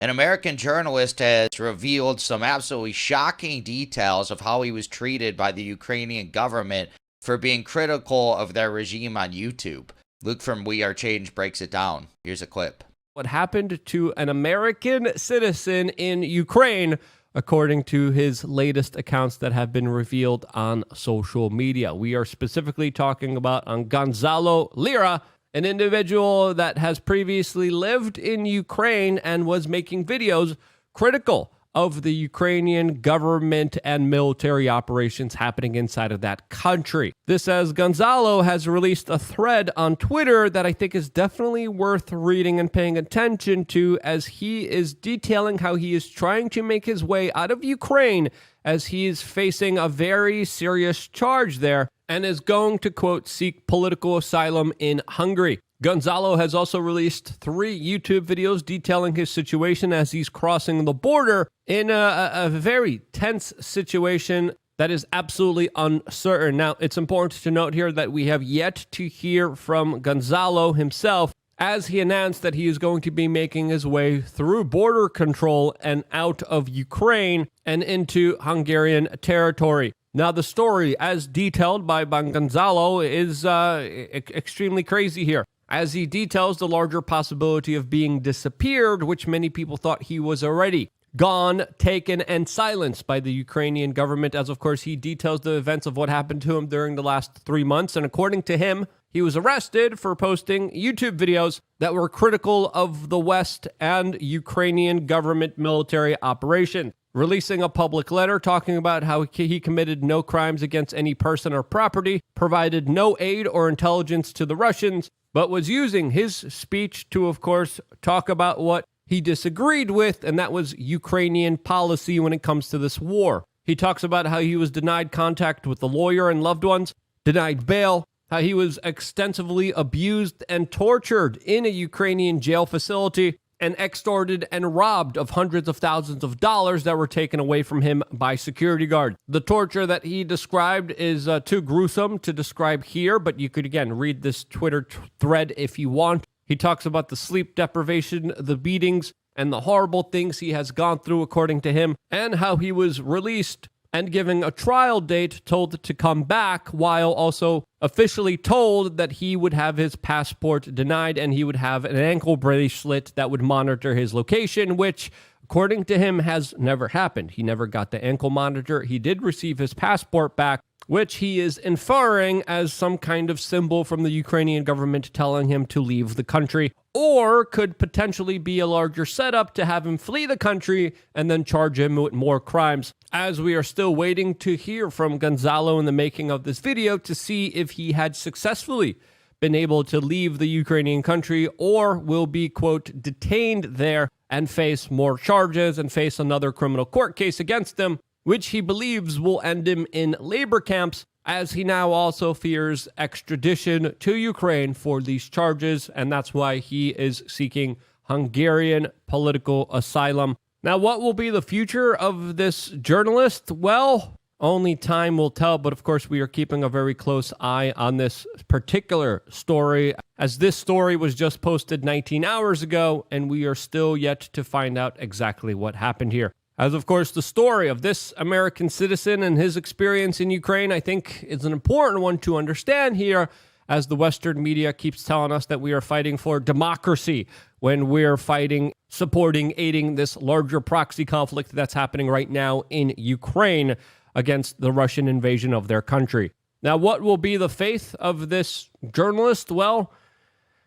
An American journalist has revealed some absolutely shocking details of how he was treated by the Ukrainian government for being critical of their regime on YouTube. Luke from We Are Change breaks it down. Here's a clip. What happened to an American citizen in Ukraine, according to his latest accounts that have been revealed on social media. We are specifically talking about Gonzalo Lira, an individual that has previously lived in Ukraine and was making videos critical of the Ukrainian government and military operations happening inside of that country. This as Gonzalo has released a thread on Twitter that I think is definitely worth reading and paying attention to, as he is detailing how he is trying to make his way out of Ukraine as he is facing a very serious charge there and is going to, quote, seek political asylum in Hungary. Gonzalo has also released 3 YouTube videos detailing his situation as he's crossing the border in a very tense situation that is absolutely uncertain. Now, it's important to note here that we have yet to hear from Gonzalo himself, as he announced that he is going to be making his way through border control and out of Ukraine and into Hungarian territory. Now, the story, as detailed by Gonzalo, is extremely crazy here, as he details the larger possibility of being disappeared, which many people thought he was already gone, taken, and silenced by the Ukrainian government, as of course he details the events of what happened to him during the last 3 months. And according to him, he was arrested for posting YouTube videos that were critical of the West and Ukrainian government military operations, releasing a public letter talking about how he committed no crimes against any person or property, provided no aid or intelligence to the Russians, but was using his speech to, of course, talk about what he disagreed with, and that was Ukrainian policy when it comes to this war. He talks about how he was denied contact with the lawyer and loved ones, denied bail, how he was extensively abused and tortured in a Ukrainian jail facility, and extorted and robbed of hundreds of thousands of dollars that were taken away from him by security guards. The torture that he described is too gruesome to describe here, but you could, again, read this Twitter thread if you want. He talks about the sleep deprivation, the beatings, and the horrible things he has gone through, according to him, and how he was released and given a trial date, told to come back, while also officially told that he would have his passport denied and he would have an ankle bracelet that would monitor his location, which, according to him, has never happened. He never got the ankle monitor. He did receive his passport back, which he is inferring as some kind of symbol from the Ukrainian government telling him to leave the country, or could potentially be a larger setup to have him flee the country and then charge him with more crimes. As we are still waiting to hear from Gonzalo in the making of this video to see if he had successfully been able to leave the Ukrainian country or will be, quote, detained there and face more charges and face another criminal court case against him, which he believes will end him in labor camps, as he now also fears extradition to Ukraine for these charges, and that's why he is seeking Hungarian political asylum. Now, what will be the future of this journalist? Well, only time will tell, but of course we are keeping a very close eye on this particular story, as this story was just posted 19 hours ago, and we are still yet to find out exactly what happened here. As, of course, the story of this American citizen and his experience in Ukraine, I think, is an important one to understand here, as the Western media keeps telling us that we are fighting for democracy when we're fighting, supporting, aiding this larger proxy conflict that's happening right now in Ukraine against the Russian invasion of their country. Now, what will be the fate of this journalist? Well,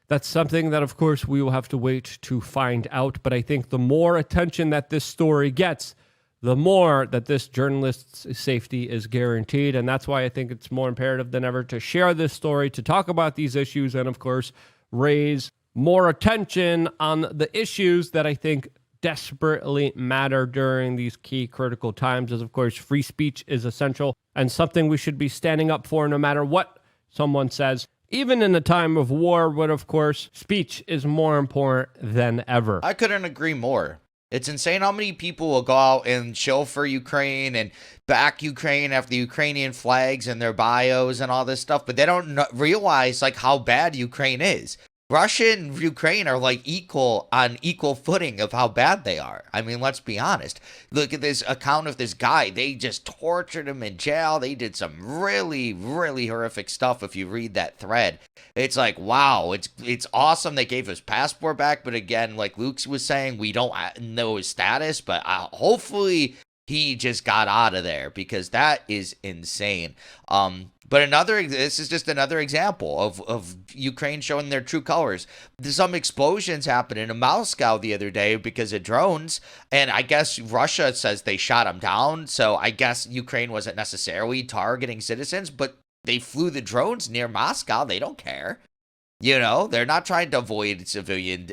that's something that, of course, we will have to wait to find out. But I think the more attention that this story gets, the more that this journalist's safety is guaranteed. And that's why I think it's more imperative than ever to share this story, to talk about these issues, and, of course, raise more attention on the issues that I think desperately matter during these key critical times. As, of course, free speech is essential and something we should be standing up for no matter what someone says, even in a time of war, but of course, speech is more important than ever. I couldn't agree more. It's insane how many people will go out and show for Ukraine and back Ukraine, have the Ukrainian flags in their bios and all this stuff, but they don't realize like how bad Ukraine is. Russia and Ukraine are like on equal footing of how bad they are. I mean, let's be honest. Look at this account of this guy. They just tortured him in jail. They did some really, really horrific stuff. If you read that thread, it's like, wow, it's awesome. They gave his passport back, but again, like Luke was saying, we don't know his status. But hopefully, he just got out of there, because that is insane. But this is just another example of Ukraine showing their true colors. There's some explosions happening in Moscow the other day because of drones, and I guess Russia says they shot them down, so I guess Ukraine wasn't necessarily targeting citizens, but they flew the drones near Moscow. They don't care. You know, they're not trying to avoid civilian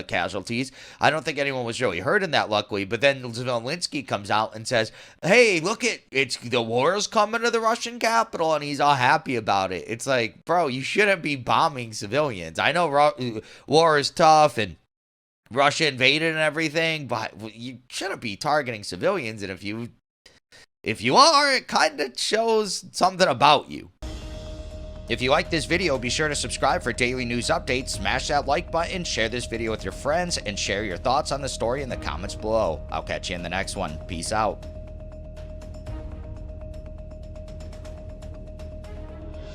casualties. I don't think anyone was really hurt in that, luckily. But then Zelensky comes out and says, hey, look, the war's coming to the Russian capital, and he's all happy about it. It's like, bro, you shouldn't be bombing civilians. I know war is tough and Russia invaded and everything, but you shouldn't be targeting civilians. And if you are, it kind of shows something about you. If you like this video, be sure to subscribe for daily news updates, smash that like button, share this video with your friends, and share your thoughts on the story in the comments below. I'll catch you in the next one. Peace out.